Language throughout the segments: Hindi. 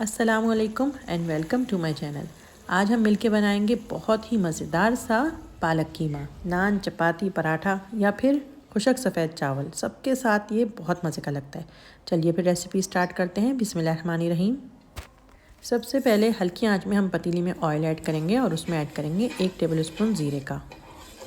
अस्सलामुअलैकुम and welcome to my channel. आज हम मिलके बनाएंगे बहुत ही मज़ेदार सा पालक कीमा। नान, चपाती, पराठा या फिर खुशक सफ़ेद चावल, सबके साथ ये बहुत मज़े का लगता है। चलिए फिर रेसिपी स्टार्ट करते हैं। बिस्मिल्लाहिर्रहमानिर्रहीम। सबसे पहले हल्की आंच में हम पतीली में ऑयल ऐड करेंगे और उसमें ऐड करेंगे 1 टेबल स्पून ज़ीरे का।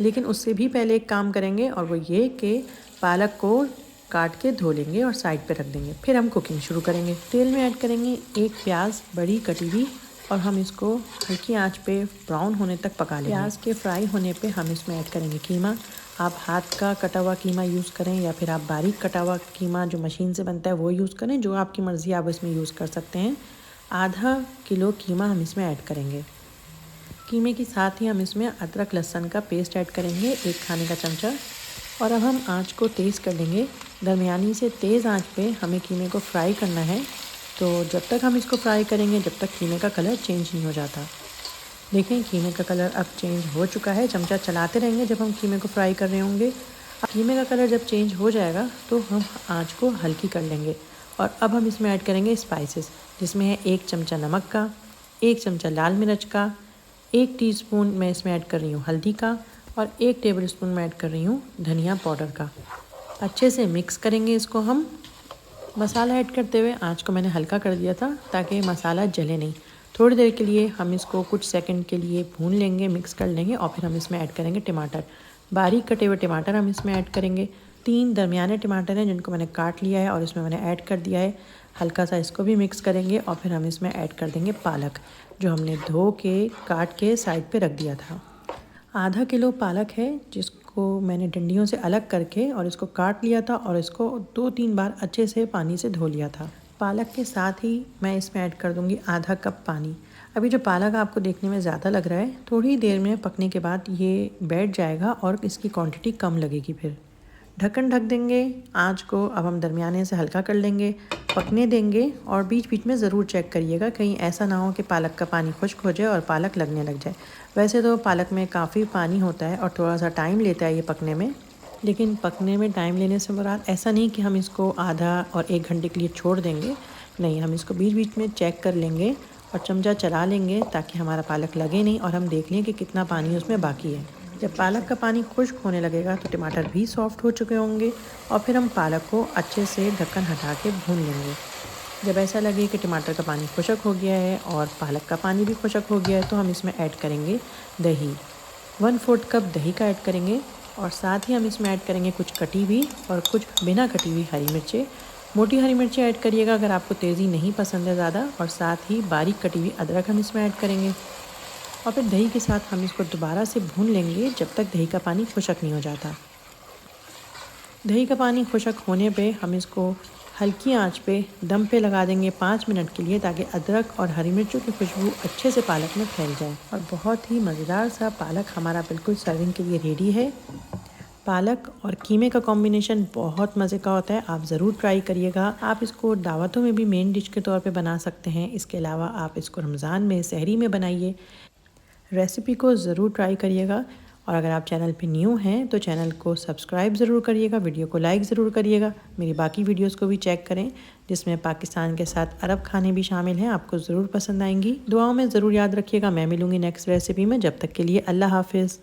लेकिन उससे भी पहले एक काम करेंगे और वो ये कि पालक को काट के धो लेंगे और साइड पे रख देंगे। फिर हम कुकिंग शुरू करेंगे। तेल में ऐड करेंगे 1 प्याज बड़ी कटी हुई और हम इसको हल्की आंच पे ब्राउन होने तक पका लेंगे। प्याज के फ्राई होने पे हम इसमें ऐड करेंगे कीमा। आप हाथ का कटा हुआ कीमा यूज़ करें या फिर आप बारीक कटा हुआ कीमा जो मशीन से बनता है वो यूज़ करें, जो आपकी मर्ज़ी आप इसमें यूज़ कर सकते हैं। आधा किलो कीमा हम इसमें ऐड करेंगे। कीमे के साथ ही हम इसमें अदरक लहसुन का पेस्ट ऐड करेंगे 1 खाने का चमचा। और अब हम आंच को तेज़ कर देंगे। दरमियानी से तेज़ आंच पे हमें कीमे को फ्राई करना है। तो जब तक हम इसको फ्राई करेंगे जब तक कीमे का कलर चेंज नहीं हो जाता। देखें कीमे का कलर अब चेंज हो चुका है। चमचा चलाते रहेंगे जब हम कीमे को फ्राई कर रहे होंगे। कीमे का कलर जब चेंज हो जाएगा तो हम आंच को हल्की कर लेंगे। और अब हम इसमें ऐड करेंगे स्पाइसेस, जिसमें है 1 चमचा नमक का, 1 चमचा लाल मिर्च का, 1 टीस्पून मैं इसमें ऐड कर रही हूँ हल्दी का और 1 टेबल स्पून मैं ऐड कर रही हूँ धनिया पाउडर का। अच्छे से मिक्स करेंगे इसको हम। मसाला ऐड करते हुए आंच को मैंने हल्का कर दिया था ताकि मसाला जले नहीं। थोड़ी देर के लिए हम इसको कुछ सेकंड के लिए भून लेंगे, मिक्स कर लेंगे और फिर हम इसमें ऐड करेंगे टमाटर। बारीक कटे हुए टमाटर हम इसमें ऐड करेंगे। 3 दरमियाने टमाटर हैं जिनको मैंने काट लिया है और इसमें मैंने ऐड कर दिया है। हल्का सा इसको भी मिक्स करेंगे और फिर हम इसमें ऐड कर देंगे पालक, जो हमने धो के काट के साइड पे रख दिया था। आधा किलो पालक है जिसको मैंने डंडियों से अलग करके और इसको काट लिया था और इसको 2-3 बार अच्छे से पानी से धो लिया था। पालक के साथ ही मैं इसमें ऐड कर दूंगी आधा कप पानी। अभी जो पालक आपको देखने में ज़्यादा लग रहा है, थोड़ी देर में पकने के बाद ये बैठ जाएगा और इसकी क्वांटिटी कम लगेगी। फिर ढक्कन ढक देंगे। आँच को अब हम दरमियाने से हल्का कर लेंगे, पकने देंगे और बीच बीच में ज़रूर चेक करिएगा कहीं ऐसा ना हो कि पालक का पानी खुश्क हो जाए और पालक लगने लग जाए। वैसे तो पालक में काफ़ी पानी होता है और थोड़ा सा टाइम लेता है ये पकने में, लेकिन पकने में टाइम लेने से मुराद ऐसा नहीं कि हम इसको आधा और 1 घंटे के लिए छोड़ देंगे। नहीं, हम इसको बीच बीच में चेक कर लेंगे और चमचा चला लेंगे ताकि हमारा पालक लगे नहीं और हम देख लें कि कितना पानी उसमें बाकी है। जब पालक का पानी खुश्क होने लगेगा तो टमाटर भी सॉफ्ट हो चुके होंगे और फिर हम पालक को अच्छे से ढक्कन हटा के भून लेंगे। जब ऐसा लगे कि टमाटर का पानी खुश्क हो गया है और पालक का पानी भी खुश्क हो गया है तो हम इसमें ऐड करेंगे दही। 1/4 कप दही का ऐड करेंगे और साथ ही हम इसमें ऐड करेंगे कुछ कटी हुई और कुछ बिना कटी हुई हरी मिर्चें। मोटी हरी मिर्चें ऐड करिएगा अगर आपको तेज़ी नहीं पसंद है ज़्यादा। और साथ ही बारीक कटी हुई अदरक हम इसमें ऐड करेंगे और फिर दही के साथ हम इसको दोबारा से भून लेंगे जब तक दही का पानी खुश्क नहीं हो जाता। दही का पानी खुश्क होने पे हम इसको हल्की आंच पे दम पे लगा देंगे 5 मिनट के लिए, ताकि अदरक और हरी मिर्चों की खुशबू अच्छे से पालक में फैल जाए। और बहुत ही मज़ेदार सा पालक हमारा बिल्कुल सर्विंग के लिए रेडी है। पालक और कीमे का कॉम्बिनेशन बहुत मज़े का होता है, आप ज़रूर ट्राई करिएगा। आप इसको दावतों में भी मेन डिश के तौर पे बना सकते हैं। इसके अलावा आप इसको रमज़ान में, सहरी में बनाइए। रेसिपी को ज़रूर ट्राई करिएगा। और अगर आप चैनल पे न्यू हैं तो चैनल को सब्सक्राइब ज़रूर करिएगा, वीडियो को लाइक ज़रूर करिएगा। मेरी बाकी वीडियोस को भी चेक करें जिसमें पाकिस्तान के साथ अरब खाने भी शामिल हैं, आपको ज़रूर पसंद आएंगी। दुआओं में ज़रूर याद रखिएगा। मैं मिलूँगी नेक्स्ट रेसिपी में। जब तक के लिए अल्लाह हाफिज़।